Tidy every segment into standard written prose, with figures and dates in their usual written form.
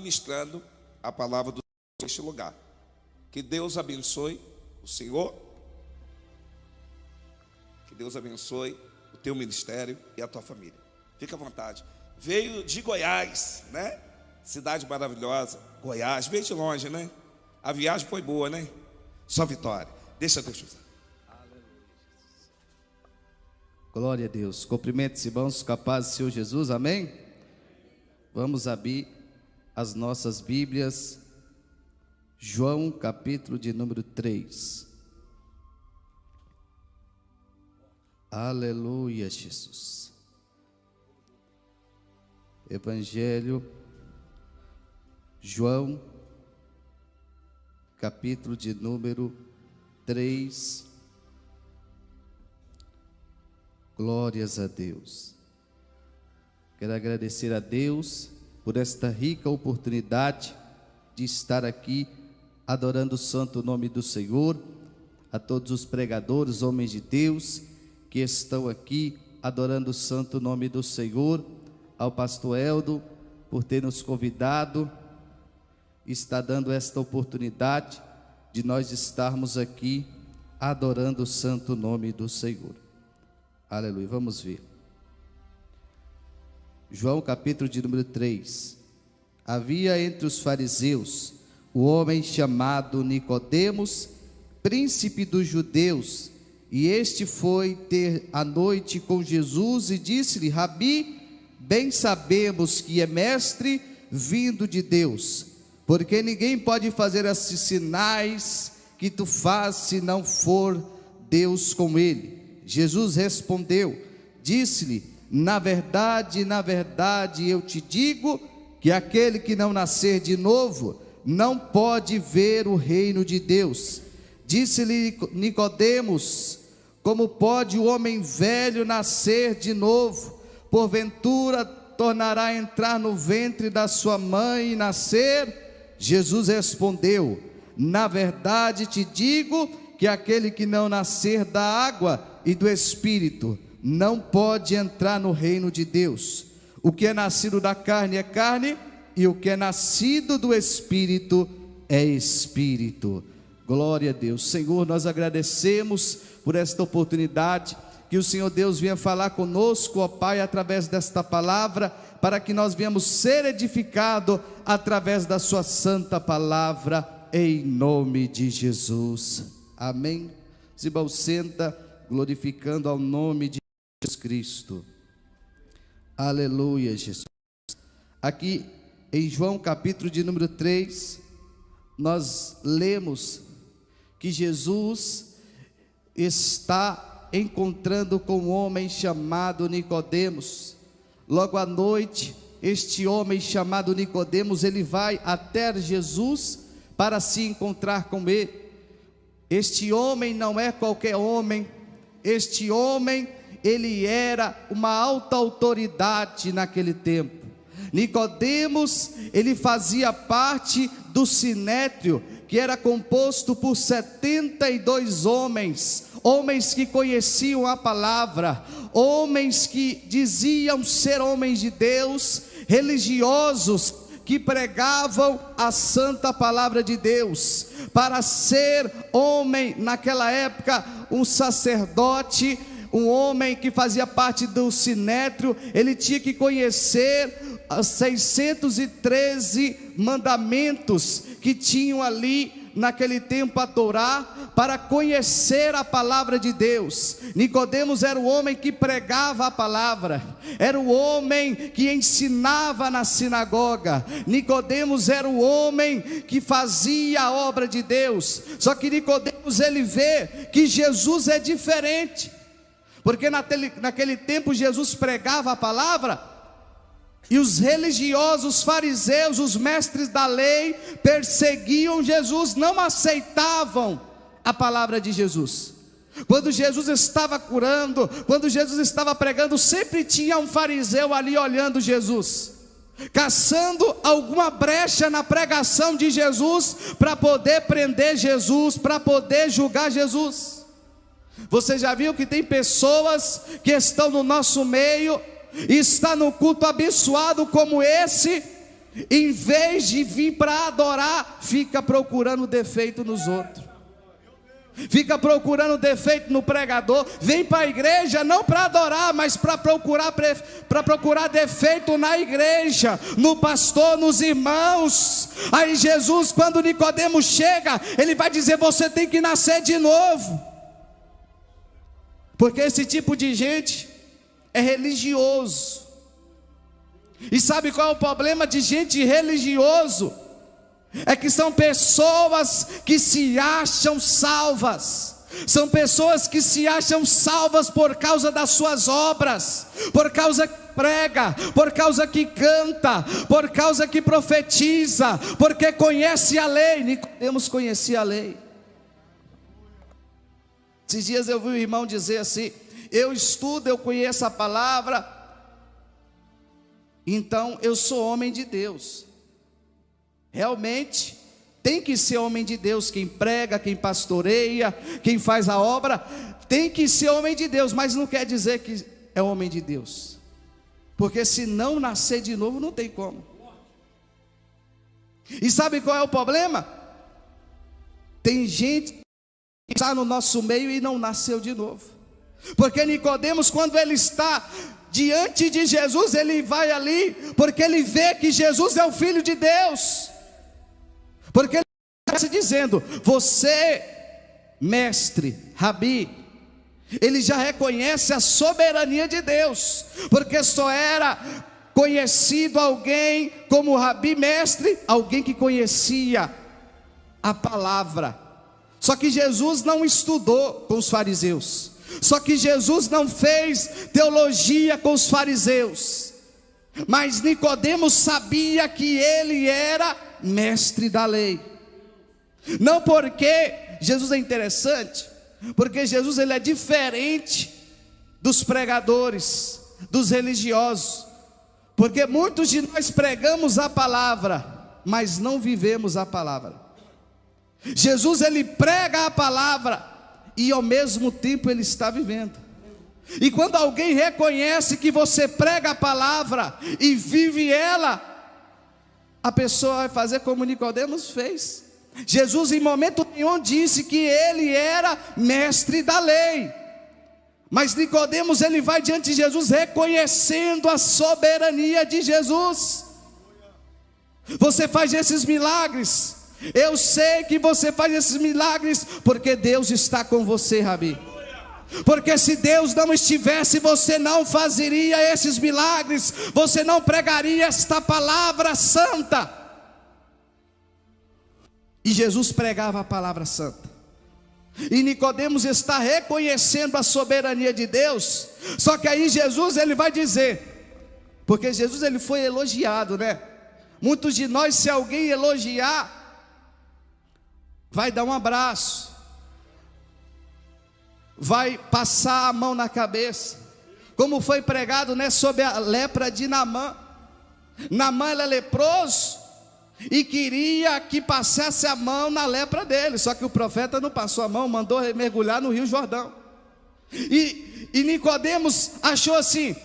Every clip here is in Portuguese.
ministrando a palavra do Senhor neste lugar. Que Deus abençoe o Senhor, que Deus abençoe o teu ministério e a tua família. Fica à vontade. Veio de Goiás, né? Cidade maravilhosa, Goiás, veio de longe, né? A viagem foi boa, né? Só vitória. Deixa Deus usar. Glória a Deus. Cumprimentos, irmãos, com a paz do Senhor Jesus, amém? Vamos abrir as nossas Bíblias, João, capítulo de número 3. Aleluia, Jesus. Evangelho, João, capítulo de número 3. Glórias a Deus. Quero agradecer a Deus por esta rica oportunidade de estar aqui adorando o santo nome do Senhor, a todos os pregadores, homens de Deus que estão aqui adorando o santo nome do Senhor, ao pastor Eldo por ter nos convidado, está dando esta oportunidade de nós estarmos aqui adorando o santo nome do Senhor. Aleluia, vamos ver. João capítulo de número 3. Havia entre os fariseus o homem chamado Nicodemos, príncipe dos judeus, e este foi ter a noite com Jesus e disse-lhe: Rabi, bem sabemos que é mestre vindo de Deus, porque ninguém pode fazer esses sinais que tu fazes se não for Deus com ele. Jesus respondeu, disse-lhe: na verdade, eu te digo que aquele que não nascer de novo não pode ver o reino de Deus. Disse-lhe Nicodemos: como pode o homem velho nascer de novo? Porventura tornará a entrar no ventre da sua mãe e nascer? Jesus respondeu: na verdade te digo que aquele que não nascer da água e do Espírito não pode entrar no reino de Deus. O que é nascido da carne é carne, e o que é nascido do Espírito é Espírito. Glória a Deus. Senhor, nós agradecemos por esta oportunidade, que o Senhor Deus venha falar conosco, ó Pai, através desta palavra, para que nós venhamos ser edificados através da sua santa palavra, em nome de Jesus. Amém. Os irmãos, senta, glorificando ao nome de Jesus Cristo. Aleluia, Jesus. Aqui em João capítulo de número 3, nós lemos que Jesus está encontrando com um homem chamado Nicodemos. Logo à noite, este homem chamado Nicodemos, ele vai até Jesus para se encontrar com ele. Este homem não é qualquer homem. Este homem, ele era uma alta autoridade naquele tempo. Nicodemos, ele fazia parte do sinédrio, que era composto por 72 homens que conheciam a palavra, homens que diziam ser homens de Deus, religiosos, que pregavam a santa palavra de Deus. Para ser homem naquela época, um sacerdote, um homem que fazia parte do sinédrio, ele tinha que conhecer os 613 mandamentos que tinham ali naquele tempo a Torá, para conhecer a palavra de Deus. Nicodemos era o homem que pregava a palavra, era o homem que ensinava na sinagoga. Nicodemos era o homem que fazia a obra de Deus. Só que Nicodemos, ele vê que Jesus é diferente, porque naquele tempo Jesus pregava a palavra, e os religiosos, fariseus, os mestres da lei, perseguiam Jesus, não aceitavam a palavra de Jesus. Quando Jesus estava curando, quando Jesus estava pregando, sempre tinha um fariseu ali olhando Jesus, caçando alguma brecha na pregação de Jesus, para poder prender Jesus, para poder julgar Jesus. Você já viu que tem pessoas que estão no nosso meio, e está no culto abençoado como esse, em vez de vir para adorar, fica procurando defeito nos outros, fica procurando defeito no pregador. Vem para a igreja não para adorar, mas para procurar defeito na igreja, no pastor, nos irmãos. Aí Jesus, quando Nicodemos chega, ele vai dizer: você tem que nascer de novo. Porque esse tipo de gente é religioso. E sabe qual é o problema de gente religioso? É que são pessoas que se acham salvas. São pessoas que se acham salvas por causa das suas obras, por causa que prega, por causa que canta, por causa que profetiza, porque conhece a lei. Nicodemos conhecia a lei. Esses dias eu vi um irmão dizer assim: eu estudo, eu conheço a palavra, então eu sou homem de Deus. Realmente tem que ser homem de Deus, quem prega, quem pastoreia, quem faz a obra, tem que ser homem de Deus, mas não quer dizer que é homem de Deus, porque se não nascer de novo, não tem como. E sabe qual é o problema? Tem gente que está no nosso meio e não nasceu de novo, porque Nicodemos, quando ele está diante de Jesus, ele vai ali, porque ele vê que Jesus é o Filho de Deus, porque ele está dizendo: você, mestre, rabi. Ele já reconhece a soberania de Deus, porque só era conhecido alguém como rabi, mestre, alguém que conhecia a palavra. Só que Jesus não estudou com os fariseus, só que Jesus não fez teologia com os fariseus, mas Nicodemos sabia que ele era mestre da lei. Não porque Jesus é interessante, porque Jesus ele é diferente dos pregadores, dos religiosos, porque muitos de nós pregamos a palavra, mas não vivemos a palavra. Jesus ele prega a palavra e ao mesmo tempo ele está vivendo. E quando alguém reconhece que você prega a palavra e vive ela, a pessoa vai fazer como Nicodemos fez. Jesus em momento nenhum disse que ele era mestre da lei, mas Nicodemos ele vai diante de Jesus reconhecendo a soberania de Jesus. Você faz esses milagres, eu sei que você faz esses milagres porque Deus está com você, rabi. Porque se Deus não estivesse, você não fazeria esses milagres, você não pregaria esta palavra santa. E Jesus pregava a palavra santa, e Nicodemos está reconhecendo a soberania de Deus. Só que aí Jesus ele vai dizer, porque Jesus ele foi elogiado, né? Muitos de nós, se alguém elogiar, vai dar um abraço, vai passar a mão na cabeça, como foi pregado, né, sobre a lepra de Naamã. Naamã era leproso e queria que passasse a mão na lepra dele, só que o profeta não passou a mão, mandou mergulhar no Rio Jordão. E Nicodemos achou assim: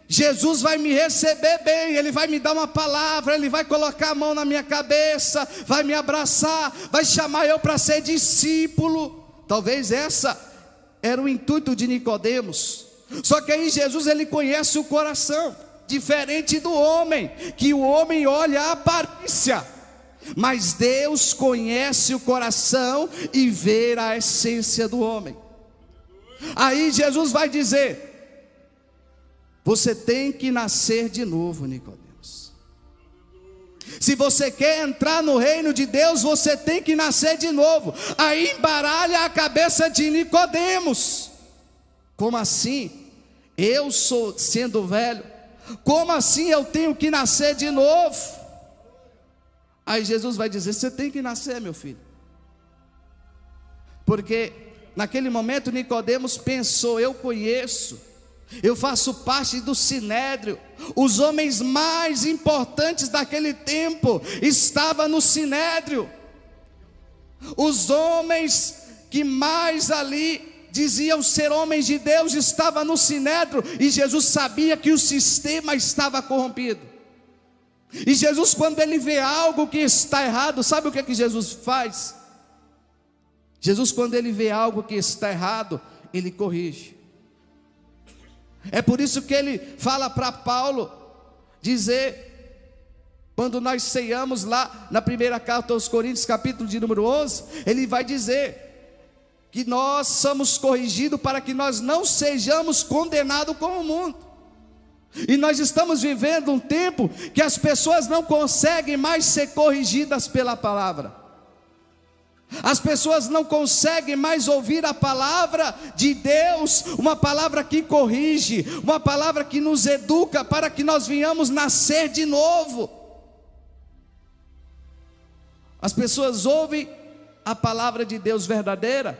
Jesus vai me receber bem, ele vai me dar uma palavra, ele vai colocar a mão na minha cabeça, vai me abraçar, vai chamar eu para ser discípulo. Talvez essa era o intuito de Nicodemos. Só que aí Jesus ele conhece o coração, diferente do homem, que o homem olha a aparência, mas Deus conhece o coração e vê a essência do homem. Aí Jesus vai dizer: você tem que nascer de novo, Nicodemos. Se você quer entrar no reino de Deus, você tem que nascer de novo. Aí embaralha a cabeça de Nicodemos. Como assim? Eu sou sendo velho, como assim eu tenho que nascer de novo? Aí Jesus vai dizer: você tem que nascer, meu filho. Porque naquele momento Nicodemos pensou: eu conheço, eu faço parte do sinédrio. Os homens mais importantes daquele tempo estavam no sinédrio. Os homens que mais ali diziam ser homens de Deus estavam no sinédrio. E Jesus sabia que o sistema estava corrompido. E Jesus, quando ele vê algo que está errado, sabe o que é que Jesus faz? Jesus, quando ele vê algo que está errado, ele corrige. É por isso que ele fala para Paulo dizer, quando nós ceiamos lá na primeira carta aos Coríntios, capítulo de número 11, ele vai dizer que nós somos corrigidos para que nós não sejamos condenados com o mundo. E nós estamos vivendo um tempo que as pessoas não conseguem mais ser corrigidas pela palavra. As pessoas não conseguem mais ouvir a palavra de Deus, uma palavra que corrige, uma palavra que nos educa para que nós venhamos nascer de novo. As pessoas ouvem a palavra de Deus verdadeira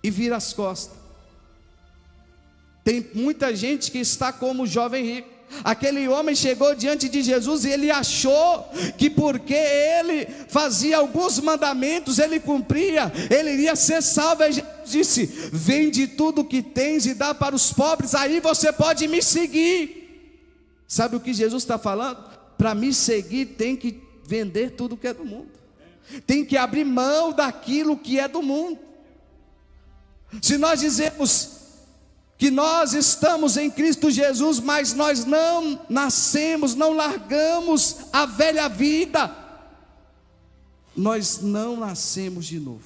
e viram as costas. Tem muita gente que está como o jovem rico. Aquele homem chegou diante de Jesus e ele achou que porque ele fazia alguns mandamentos, ele cumpria, ele iria ser salvo. E Jesus disse: vende tudo o que tens e dá para os pobres, aí você pode me seguir. Sabe o que Jesus está falando? Para me seguir tem que vender tudo que é do mundo, tem que abrir mão daquilo que é do mundo. Se nós dizemos que nós estamos em Cristo Jesus, mas nós não nascemos, não largamos a velha vida, nós não nascemos de novo.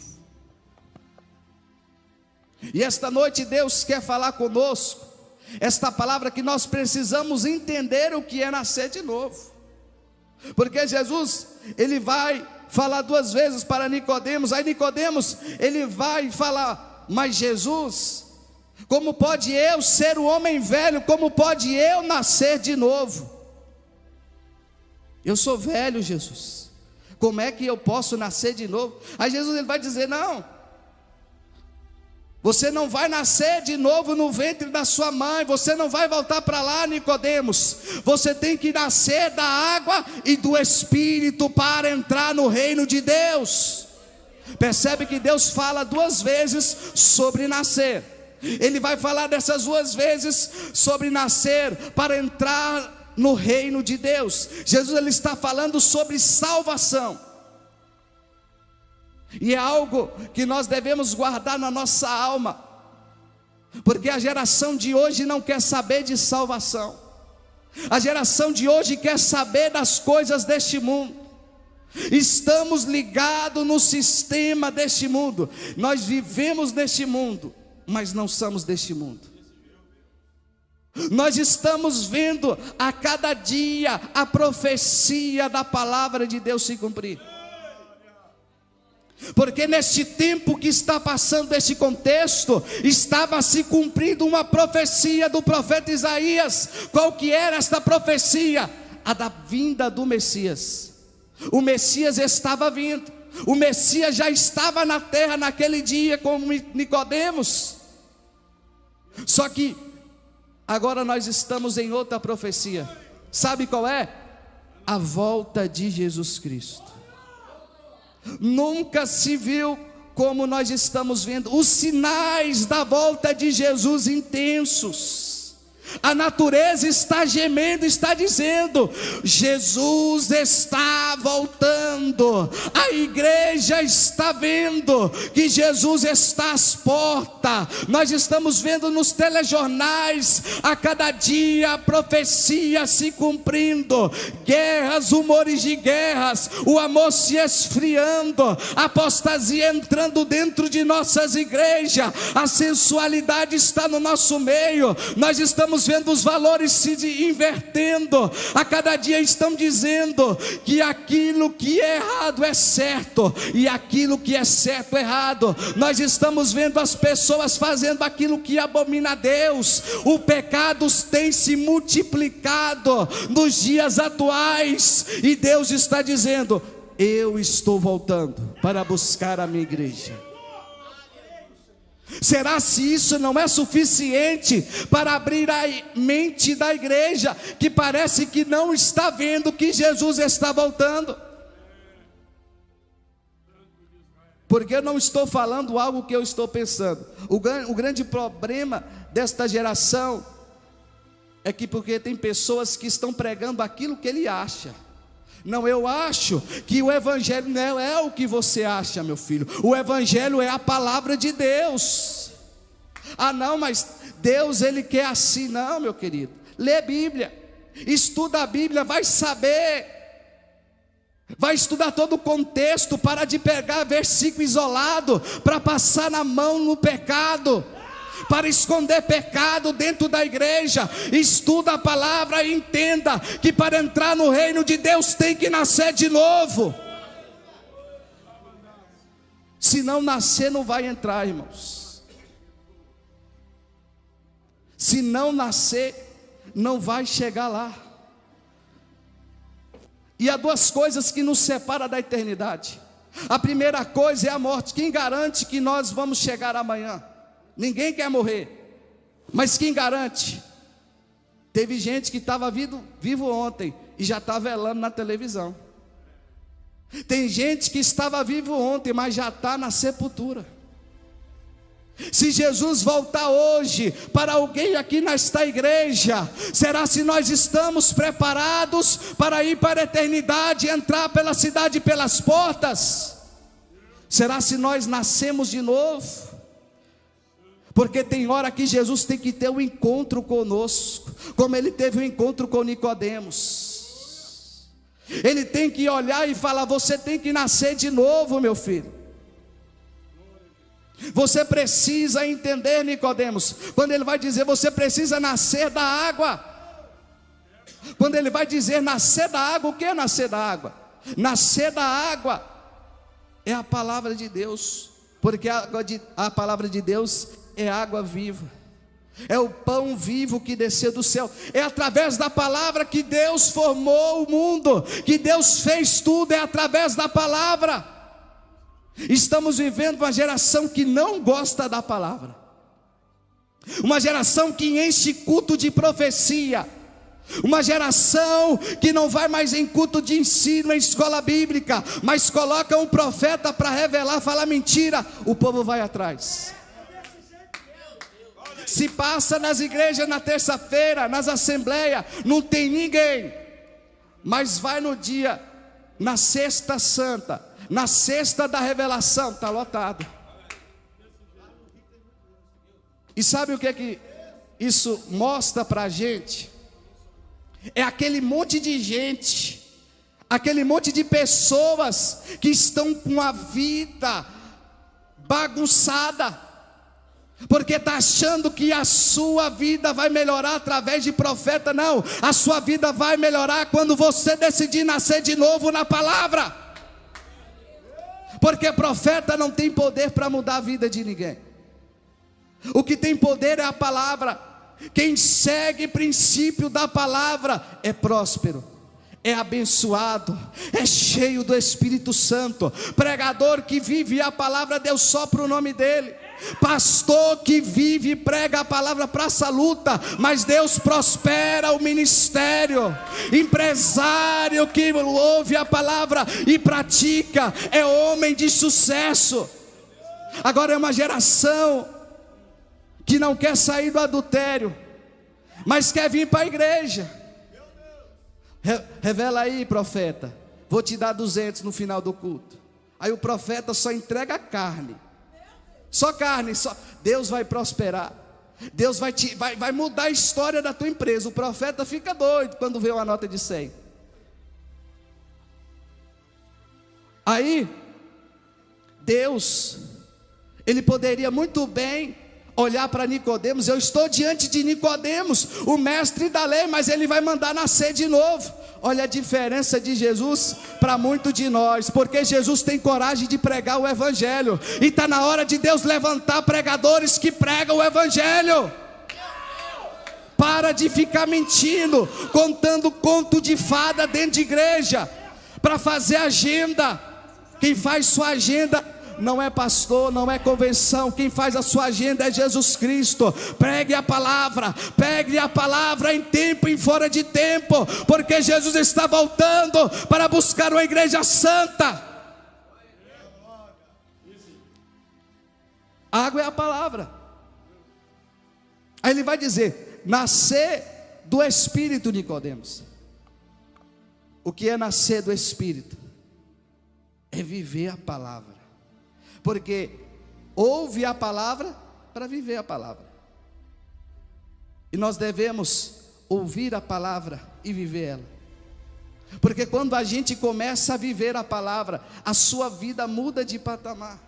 E esta noite Deus quer falar conosco esta palavra, que nós precisamos entender o que é nascer de novo. Porque Jesus, ele vai falar duas vezes para Nicodemos. Aí Nicodemos, ele vai falar: mas Jesus, como pode eu ser um homem velho, como pode eu nascer de novo? Eu sou velho, Jesus, como é que eu posso nascer de novo? Aí Jesus, ele vai dizer: não, você não vai nascer de novo no ventre da sua mãe, você não vai voltar para lá, Nicodemos. Você tem que nascer da água e do Espírito para entrar no reino de Deus. Percebe que Deus fala duas vezes sobre nascer. Ele vai falar dessas duas vezes sobre nascer para entrar no reino de Deus. Jesus, ele está falando sobre salvação. E é algo que nós devemos guardar na nossa alma, porque a geração de hoje não quer saber de salvação. A geração de hoje quer saber das coisas deste mundo. Estamos ligados no sistema deste mundo. Nós vivemos neste mundo, mas não somos deste mundo. Nós estamos vendo a cada dia a profecia da palavra de Deus se cumprir. Porque neste tempo que está passando, este contexto, estava se cumprindo uma profecia do profeta Isaías. Qual que era esta profecia? A da vinda do Messias. O Messias estava vindo, o Messias já estava na terra naquele dia com Nicodemos. Só que agora nós estamos em outra profecia. Sabe qual é? A volta de Jesus Cristo. Nunca se viu como nós estamos vendo os sinais da volta de Jesus intensos. A natureza está gemendo, está dizendo: Jesus está voltando. A igreja está vendo que Jesus está às portas. Nós estamos vendo nos telejornais a cada dia a profecia se cumprindo. Guerras, rumores de guerras, o amor se esfriando, a apostasia entrando dentro de nossas igrejas, a sensualidade está no nosso meio. Nós estamos vendo os valores se invertendo. A cada dia estão dizendo que aquilo que é errado é certo, e aquilo que é certo é errado. Nós estamos vendo as pessoas fazendo aquilo que abomina a Deus. O pecado tem se multiplicado nos dias atuais, e Deus está dizendo: eu estou voltando para buscar a minha igreja. Será se isso não é suficiente para abrir a mente da igreja, que parece que não está vendo que Jesus está voltando? Porque eu não estou falando algo que eu estou pensando. O grande problema desta geração é que porque tem pessoas que estão pregando aquilo que ele acha. Não, eu acho que o evangelho não é o que você acha, meu filho. O evangelho é a palavra de Deus. Ah não, mas Deus ele quer assim. Não, meu querido, lê a Bíblia, estuda a Bíblia, vai saber, vai estudar todo o contexto, para de pegar versículo isolado, para passar na mão no pecado, para esconder pecado dentro da igreja. Estuda a palavra e entenda que para entrar no reino de Deus tem que nascer de novo. Se não nascer, não vai entrar, irmãos. Se não nascer, não vai chegar lá. E há duas coisas que nos separam da eternidade. A primeira coisa é a morte. Quem garante que nós vamos chegar amanhã? Ninguém quer morrer, mas quem garante? Teve gente que estava vivo ontem e já está velando na televisão. Tem gente que estava vivo ontem, mas já está na sepultura. Se Jesus voltar hoje para alguém aqui nesta igreja, será se nós estamos preparados para ir para a eternidade, entrar pela cidade pelas portas? Será se nós nascemos de novo? Porque tem hora que Jesus tem que ter um encontro conosco, como ele teve um encontro com Nicodemos. Ele tem que olhar e falar: você tem que nascer de novo, meu filho. Você precisa entender, Nicodemos, quando ele vai dizer você precisa nascer da água. Quando ele vai dizer nascer da água, o que é nascer da água? Nascer da água é a palavra de Deus, porque a palavra de Deus é água viva, é o pão vivo que desceu do céu. É através da palavra que Deus formou o mundo, que Deus fez tudo, é através da palavra. Estamos vivendo uma geração que não gosta da palavra, uma geração que enche culto de profecia, uma geração que não vai mais em culto de ensino, em escola bíblica, mas coloca um profeta para revelar, falar mentira, o povo vai atrás. Se passa nas igrejas na terça-feira, nas assembleias, não tem ninguém, mas vai no dia, na sexta santa, na sexta da revelação, está lotado. E sabe o que isso mostra para a gente? É aquele monte de gente, aquele monte de pessoas que estão com a vida bagunçada, porque está achando que a sua vida vai melhorar através de profeta. Não, a sua vida vai melhorar quando você decidir nascer de novo na palavra, porque profeta não tem poder para mudar a vida de ninguém. O que tem poder é a palavra. Quem segue princípio da palavra é próspero, é abençoado, é cheio do Espírito Santo. Pregador que vive a palavra, Deus sopra o nome dele. Pastor que vive e prega a palavra, praça luta, mas Deus prospera o ministério. Empresário que ouve a palavra e pratica, é homem de sucesso. Agora é uma geração que não quer sair do adultério, mas quer vir para a igreja. Revela aí, profeta, vou te dar 200 no final do culto. Aí o profeta só entrega carne, só carne, só. Deus vai prosperar, Deus vai mudar a história da tua empresa. O profeta fica doido quando vê uma nota de 100. Aí Deus, ele poderia muito bem olhar para Nicodemos. Eu estou diante de Nicodemos, o mestre da lei, mas ele vai mandar nascer de novo. Olha a diferença de Jesus para muito de nós, porque Jesus tem coragem de pregar o evangelho, e está na hora de Deus levantar pregadores que pregam o evangelho. Para de ficar mentindo, contando conto de fada dentro de igreja, para fazer agenda. Quem faz sua agenda não é pastor, não é convenção. Quem faz a sua agenda é Jesus Cristo. Pregue a palavra em tempo e fora de tempo, porque Jesus está voltando para buscar uma igreja santa. A água é a palavra. Aí ele vai dizer: nascer do Espírito, Nicodemos. O que é nascer do Espírito? É viver a palavra. Porque ouve a palavra para viver a palavra. E nós devemos ouvir a palavra e viver ela. Porque quando a gente começa a viver a palavra, a sua vida muda de patamar.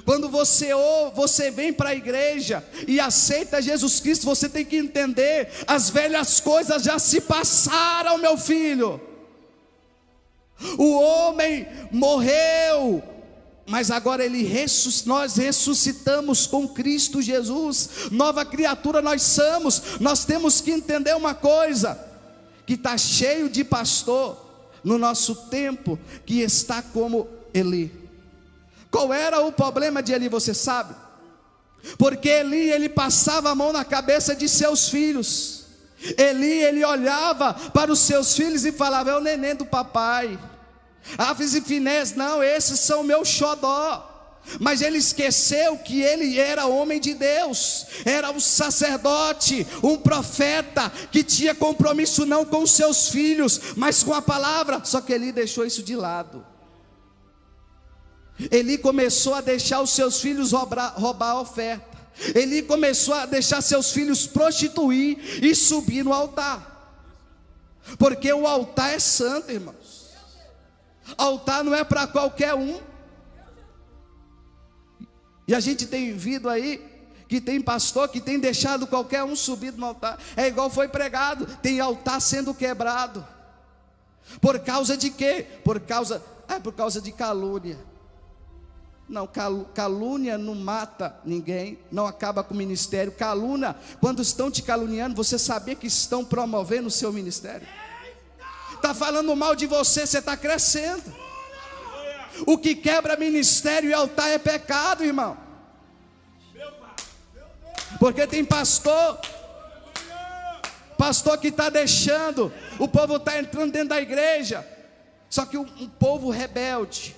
Quando você vem para a igreja e aceita Jesus Cristo, você tem que entender: as velhas coisas já se passaram, meu filho. O homem morreu, mas agora nós ressuscitamos com Cristo Jesus. Nova criatura nós somos. Nós temos que entender uma coisa: que está cheio de pastor no nosso tempo que está como Eli. Qual era o problema de Eli, você sabe? Porque Eli, ele passava a mão na cabeça de seus filhos. Ele olhava para os seus filhos e falava: é o neném do papai. Afis e Finés, não, esses são meu xodó. Mas ele esqueceu que ele era homem de Deus, era um sacerdote, um profeta, que tinha compromisso não com os seus filhos, mas com a palavra. Só que Eli deixou isso de lado. Eli começou a deixar os seus filhos roubar a oferta. Eli começou a deixar seus filhos prostituir e subir no altar. Porque o altar é santo, irmãos. Altar não é para qualquer um. E a gente tem visto aí que tem pastor que tem deixado qualquer um subir no altar. É igual foi pregado, tem altar sendo quebrado. Por causa de quê? Por causa de calúnia. Não, calúnia não mata ninguém, não acaba com o ministério. Calúnia, quando estão te caluniando, você sabia que estão promovendo o seu ministério. Está falando mal de você, você está crescendo. O que quebra ministério e altar é pecado, irmão. Porque tem pastor que está deixando, o povo está entrando dentro da igreja, só que um povo rebelde.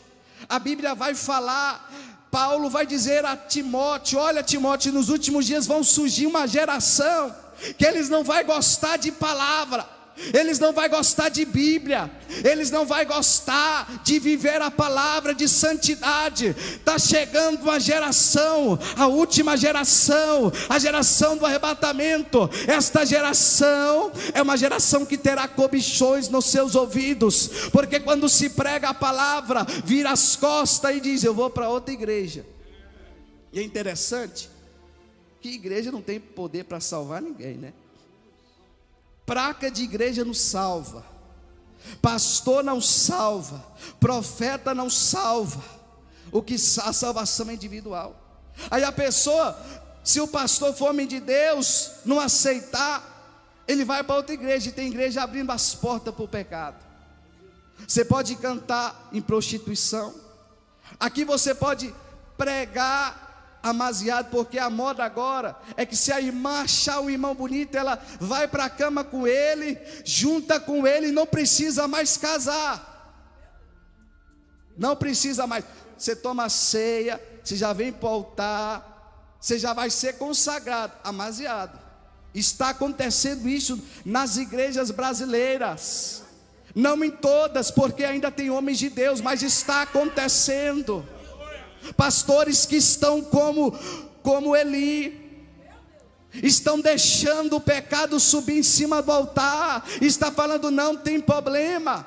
A Bíblia vai falar, Paulo vai dizer a Timóteo: olha, Timóteo, nos últimos dias vão surgir uma geração que eles não vai gostar de palavra, eles não vão gostar de Bíblia, eles não vão gostar de viver a palavra de santidade. Está chegando uma geração, a última geração, a geração do arrebatamento. Esta geração é uma geração que terá cobições nos seus ouvidos, porque quando se prega a palavra, vira as costas e diz: eu vou para outra igreja. E é interessante que igreja não tem poder para salvar ninguém, né? Placa de igreja não salva, pastor não salva, profeta não salva. A salvação é individual. Aí a pessoa, se o pastor for homem de Deus, não aceitar, ele vai para outra igreja. E tem igreja abrindo as portas para o pecado. Você pode cantar em prostituição, aqui você pode pregar amaziado, porque a moda agora é que se a irmã achar o irmão bonito, ela vai para a cama com ele, junta com ele, e não precisa mais casar. Não precisa mais. Você toma ceia, você já vem para o altar, você já vai ser consagrado, amaziado. Está acontecendo isso nas igrejas brasileiras, não em todas, porque ainda tem homens de Deus, mas está acontecendo. Pastores que estão como Eli, estão deixando o pecado subir em cima do altar, está falando: não tem problema,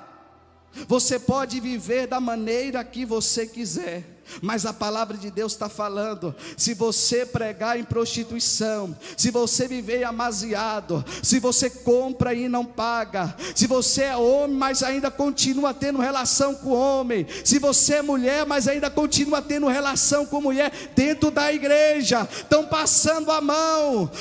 você pode viver da maneira que você quiser. Mas a palavra de Deus está falando: se você pregar em prostituição, se você viver amaziado, se você compra e não paga, se você é homem, mas ainda continua tendo relação com homem, se você é mulher, mas ainda continua tendo relação com mulher dentro da igreja, estão passando a mão,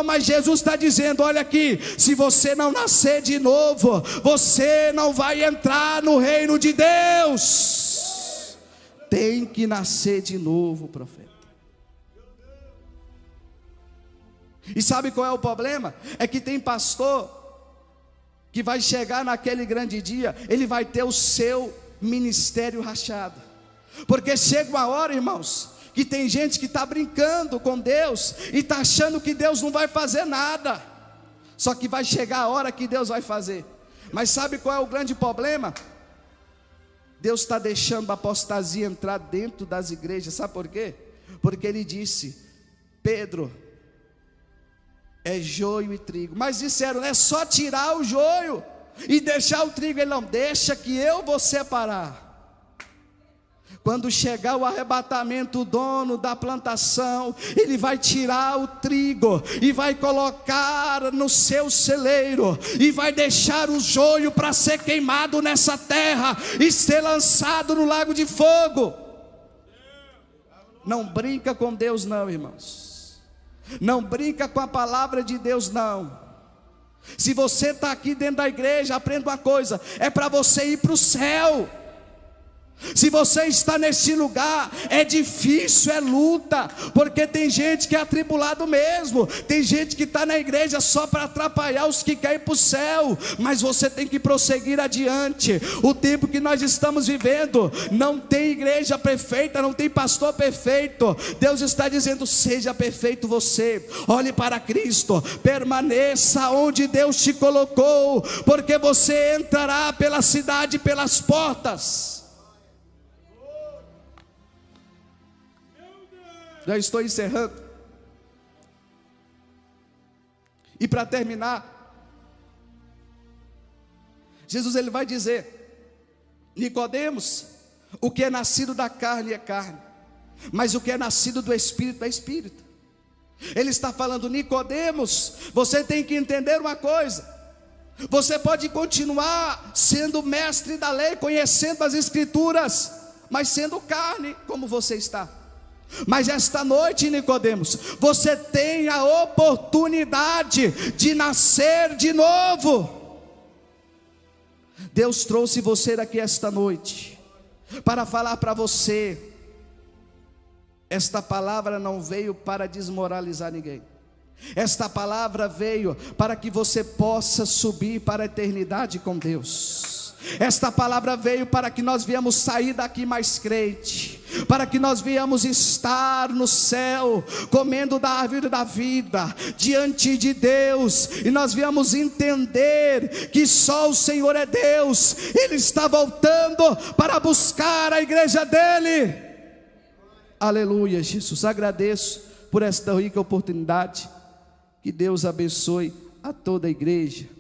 mas Jesus está dizendo: olha aqui, se você não nascer de novo, você não vai entrar no reino de Deus. Tem que nascer de novo, profeta. E sabe qual é o problema? É que tem pastor que vai chegar naquele grande dia, ele vai ter o seu ministério rachado. Porque chega uma hora, irmãos, que tem gente que está brincando com Deus e está achando que Deus não vai fazer nada, só que vai chegar a hora que Deus vai fazer. Mas sabe qual é o grande problema? Deus está deixando a apostasia entrar dentro das igrejas. Sabe por quê? Porque Ele disse: Pedro, é joio e trigo. Mas disseram, é só tirar o joio e deixar o trigo. Ele não, deixa que eu vou separar. Quando chegar o arrebatamento, o dono da plantação, ele vai tirar o trigo e vai colocar no seu celeiro, e vai deixar o joio para ser queimado nessa terra e ser lançado no lago de fogo. Não brinca com Deus não, irmãos. Não brinca com a palavra de Deus não. Se você está aqui dentro da igreja, aprenda uma coisa: é para você ir para o céu. Se você está nesse lugar, é difícil, é luta, porque tem gente que é atribulado mesmo, tem gente que está na igreja só para atrapalhar os que querem ir para o céu, mas você tem que prosseguir adiante. O tempo que nós estamos vivendo, não tem igreja perfeita, não tem pastor perfeito. Deus está dizendo: seja perfeito você, olhe para Cristo, permaneça onde Deus te colocou, porque você entrará pela cidade, pelas portas. Já estou encerrando. E para terminar, Jesus ele vai dizer: Nicodemos, o que é nascido da carne é carne, mas o que é nascido do Espírito é Espírito. Ele está falando: Nicodemos, você tem que entender uma coisa. Você pode continuar sendo mestre da lei, conhecendo as Escrituras, mas sendo carne como você está. Mas esta noite, Nicodemos, você tem a oportunidade de nascer de novo. Deus trouxe você aqui esta noite para falar para você: esta palavra não veio para desmoralizar ninguém. Esta palavra veio para que você possa subir para a eternidade com Deus. Esta palavra veio para que nós viemos sair daqui mais crente, para que nós viemos estar no céu, comendo da árvore da vida, diante de Deus, e nós viemos entender que só o Senhor é Deus. Ele está voltando para buscar a igreja dele. Aleluia, Jesus. Agradeço por esta rica oportunidade. Que Deus abençoe a toda a igreja.